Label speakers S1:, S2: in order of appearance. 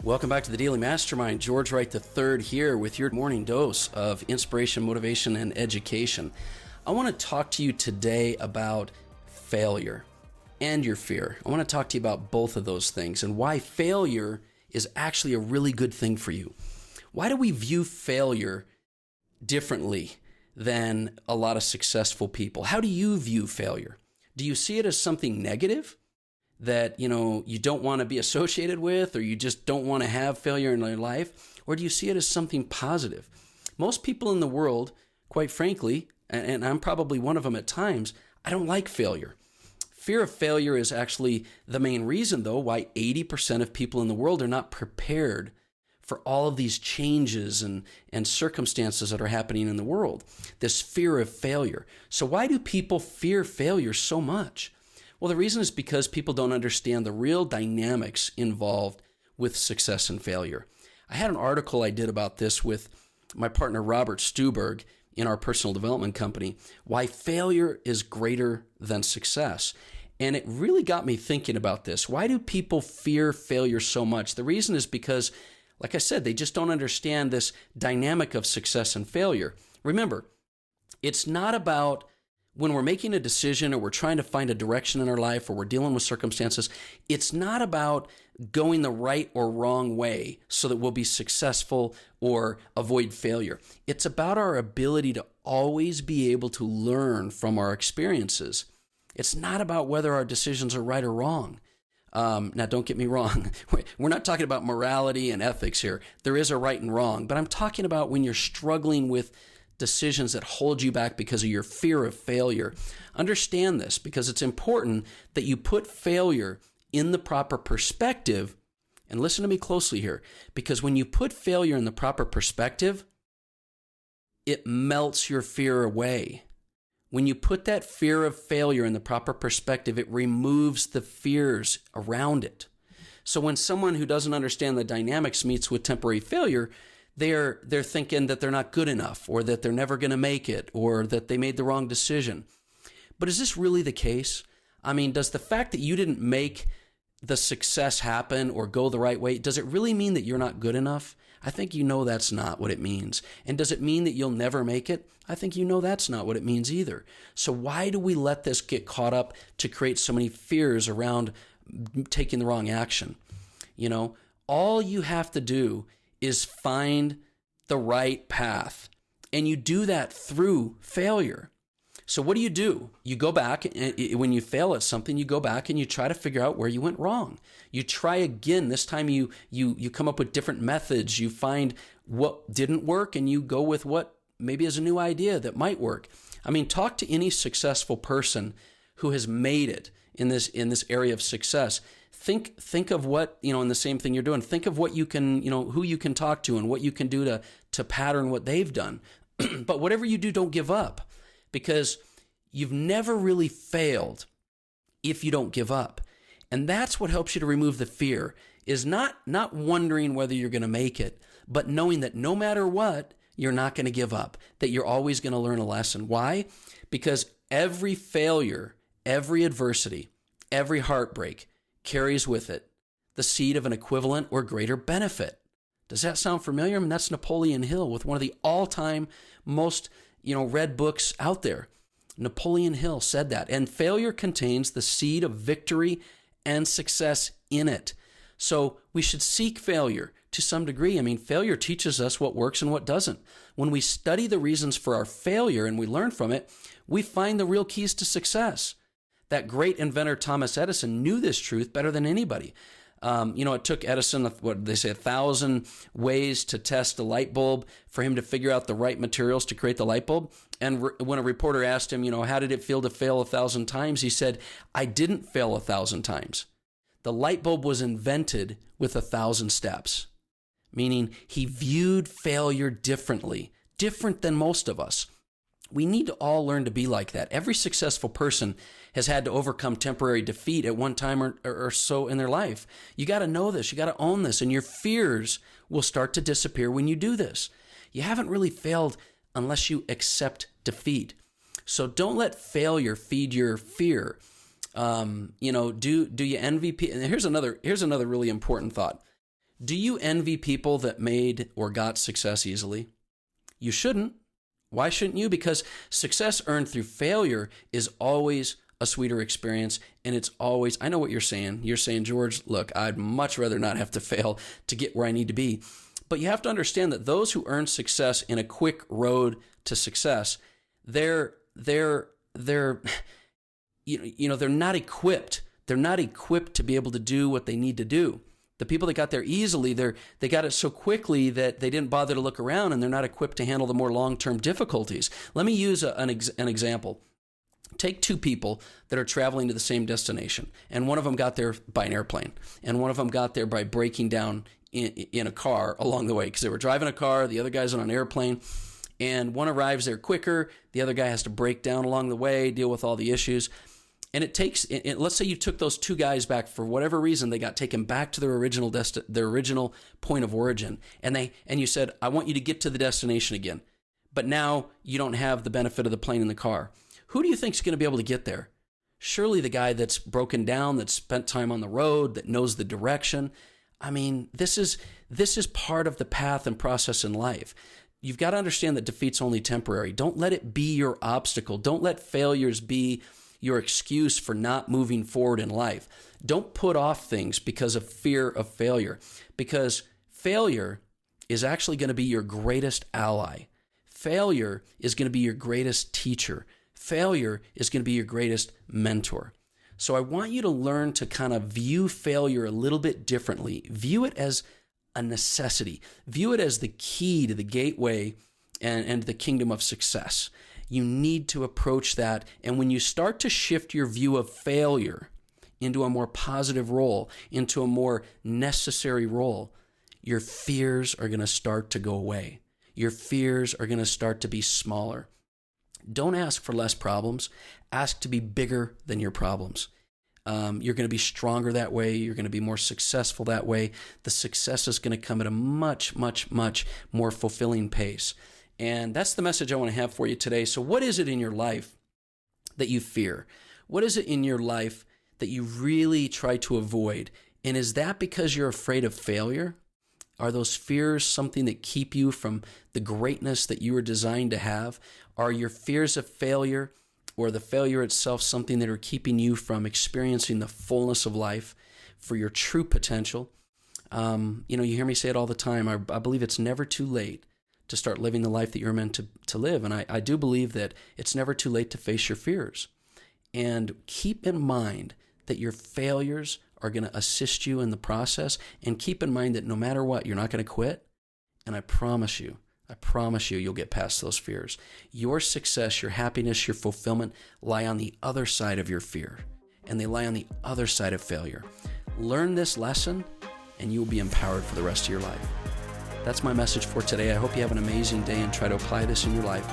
S1: Welcome back to the Daily Mastermind. George Wright III here with your morning dose of inspiration, motivation, and education. I want to talk to you today about failure and your fear. I want to talk to you about both of those things and why failure is actually a really good thing for you. Why do we view failure differently than a lot of successful people? How do you view failure? Do you see it as something negative that, you don't want to be associated with, or you just don't want to have failure in your life? Or do you see it as something positive? Most people in the world, quite frankly, and I'm probably one of them at times, I don't like failure. Fear of failure is actually the main reason, though, why 80% of people in the world are not prepared for all of these changes and circumstances that are happening in the world. This fear of failure. So why do people fear failure so much? Well, the reason is because people don't understand the real dynamics involved with success and failure. I had an article I did about this with my partner Robert Stuberg in our personal development company, why failure is greater than success. And it really got me thinking about this. Why do people fear failure so much? The reason is because, like I said, they just don't understand this dynamic of success and failure. Remember, it's not about when we're making a decision or we're trying to find a direction in our life or we're dealing with circumstances, it's not about going the right or wrong way so that we'll be successful or avoid failure. It's about our ability to always be able to learn from our experiences. It's not about whether our decisions are right or wrong. Now, don't get me wrong. We're not talking about morality and ethics here. There is a right and wrong, but I'm talking about when you're struggling with decisions that hold you back because of your fear of failure. Understand this, because it's important that you put failure in the proper perspective. And listen to me closely here, because when you put failure in the proper perspective, it melts your fear away. When you put that fear of failure in the proper perspective, it removes the fears around it. So when someone who doesn't understand the dynamics meets with temporary failure, they're thinking that they're not good enough, or that they're never going to make it, or that they made the wrong decision. But is this really the case? I mean, does the fact that you didn't make the success happen or go the right way, does it really mean that you're not good enough? I think you know that's not what it means. And does it mean that you'll never make it? I think you know that's not what it means either. So why do we let this get caught up to create so many fears around taking the wrong action? All you have to do is find the right path. And you do that through failure. So what do? You go back, and when you fail at something, you go back and you try to figure out where you went wrong. You try again. This time you come up with different methods. You find what didn't work and you go with what maybe is a new idea that might work. I mean, talk to any successful person who has made it in this area of success. Think of what, in the same thing you're doing, think of what you can, who you can talk to and what you can do to pattern what they've done. But whatever you do, don't give up, because you've never really failed if you don't give up. And that's what helps you to remove the fear, is not wondering whether you're going to make it, but knowing that no matter what, you're not going to give up, that you're always going to learn a lesson. Why? Because every failure, every adversity, every heartbreak carries with it the seed of an equivalent or greater benefit. Does that sound familiar? I mean, that's Napoleon Hill with one of the all-time most, read books out there. Napoleon Hill said that. And failure contains the seed of victory and success in it. So we should seek failure to some degree. I mean, failure teaches us what works and what doesn't. When we study the reasons for our failure and we learn from it, we find the real keys to success. That great inventor Thomas Edison knew this truth better than anybody. It took Edison, 1,000 ways to test a light bulb for him to figure out the right materials to create the light bulb. And when a reporter asked him, how did it feel to fail 1,000 times? He said, I didn't fail 1,000 times. The light bulb was invented with 1,000 steps, meaning he viewed failure differently, different than most of us. We need to all learn to be like that. Every successful person has had to overcome temporary defeat at one time or so in their life. You got to know this. You got to own this. And your fears will start to disappear when you do this. You haven't really failed unless you accept defeat. So don't let failure feed your fear. Do you envy people? And here's another really important thought. Do you envy people that made or got success easily? You shouldn't. Why shouldn't you? Because success earned through failure is always a sweeter experience. And it's always, I know what you're saying. You're saying, George, look, I'd much rather not have to fail to get where I need to be. But you have to understand that those who earn success in a quick road to success, they're not equipped. They're not equipped to be able to do what they need to do. The people that got there easily, they got it so quickly that they didn't bother to look around, and they're not equipped to handle the more long-term difficulties. Let me use an example. Take two people that are traveling to the same destination, and one of them got there by an airplane, and one of them got there by breaking down in a car along the way, because they were driving a car, the other guy's on an airplane, and one arrives there quicker, the other guy has to break down along the way, deal with all the issues. And it takes, let's say you took those two guys back for whatever reason, they got taken back to their original point of origin, and you said, I want you to get to the destination again, but now you don't have the benefit of the plane in the car. Who do you think is going to be able to get there? Surely the guy that's broken down, that's spent time on the road, that knows the direction. I mean, this is part of the path and process in life. You've got to understand that defeat's only temporary. Don't let it be your obstacle. Don't let failures be your excuse for not moving forward in life. Don't put off things because of fear of failure, because failure is actually going to be your greatest ally. Failure is going to be your greatest teacher. Failure is going to be your greatest mentor. So I want you to learn to kind of view failure a little bit differently. View it as a necessity. View it as the key to the gateway and the kingdom of success. You need to approach that. And when you start to shift your view of failure into a more positive role, into a more necessary role, your fears are going to start to go away. Your fears are going to start to be smaller. Don't ask for less problems. Ask to be bigger than your problems. You're going to be stronger that way. You're going to be more successful that way. The success is going to come at a much, much, much more fulfilling pace. And that's the message I want to have for you today. So what is it in your life that you fear? What is it in your life that you really try to avoid? And is that because you're afraid of failure? Are those fears something that keep you from the greatness that you were designed to have? Are your fears of failure or the failure itself something that are keeping you from experiencing the fullness of life for your true potential? You hear me say it all the time. I believe it's never too late to start living the life that you're meant to live. And I do believe that it's never too late to face your fears. And keep in mind that your failures are going to assist you in the process. And keep in mind that no matter what, you're not going to quit. And I promise you, you'll get past those fears. Your success, your happiness, your fulfillment lie on the other side of your fear. And they lie on the other side of failure. Learn this lesson and you will be empowered for the rest of your life. That's my message for today. I hope you have an amazing day and try to apply this in your life.